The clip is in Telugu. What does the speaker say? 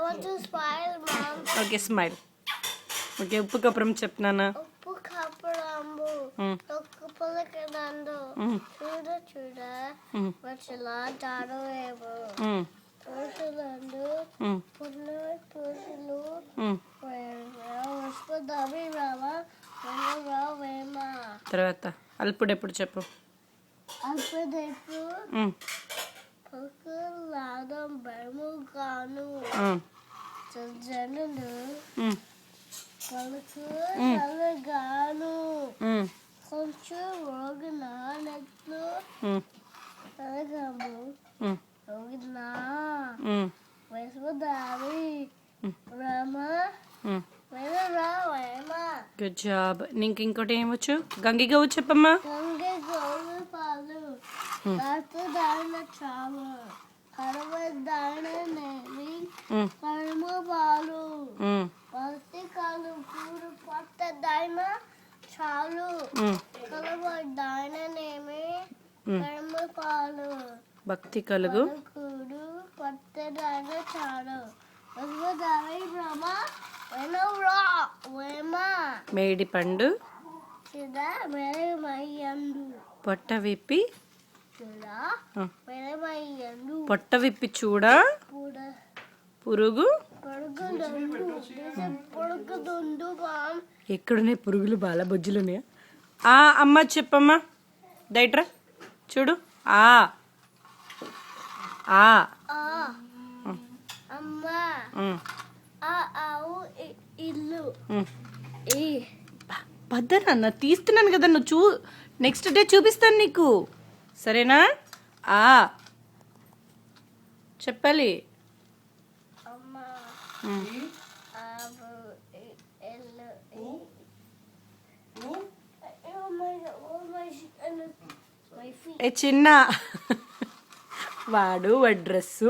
want to smile, Mom. Okay smile. Okay ఉప్పు కపురం చెప్తున్నానా? ఉప్పు కాపురంబు ఒక్క పలకనందు చూడ చూడ వచ్చలా దాడవేమో పురుషులందు పురుషులు వస్తుంది రావేమ. తర్వాత అల్పుడెప్పుడు చెప్పు. అల్పుడెప్పుడు పలుకులాదం బెముగాను జనులు పలుకు నలుగాను కొంచెం రోగినట్లు నలగము రోగిన వేసుదావి రామ రావేమ. Good job. నీకు ఇంకోటి ఏమొచ్చు? గంగిగవ్వు చెప్పమ్మా. గంగ గోరు పాలు రాత్రి దాడిన చావు కడవ దాడినేమి కడుమ పాలు భక్తి కాలు పూరు పట్ట దాడిన చాలు కడవ దాడినేమి కడుమ పాలు భక్తి కలుగు కూడు పట్ట దాడిన చాలు దావి బ్రహ్మ మేడి పండు పొట్ట విప్పి పొట్ట విప్పి చూడ పురుగు ఎక్కడున్నాయి పురుగులు? బాల బొజ్జులున్నాయా? అమ్మ చెప్పమ్మా. దైట్రా చూడు. ఇల్లు పద్దన తీస్తున్నాను కదా, నువ్వు నెక్స్ట్ డే చూపిస్తాను నీకు, సరేనా? చెప్పాలి. చిన్న వాడు డ్రెస్సు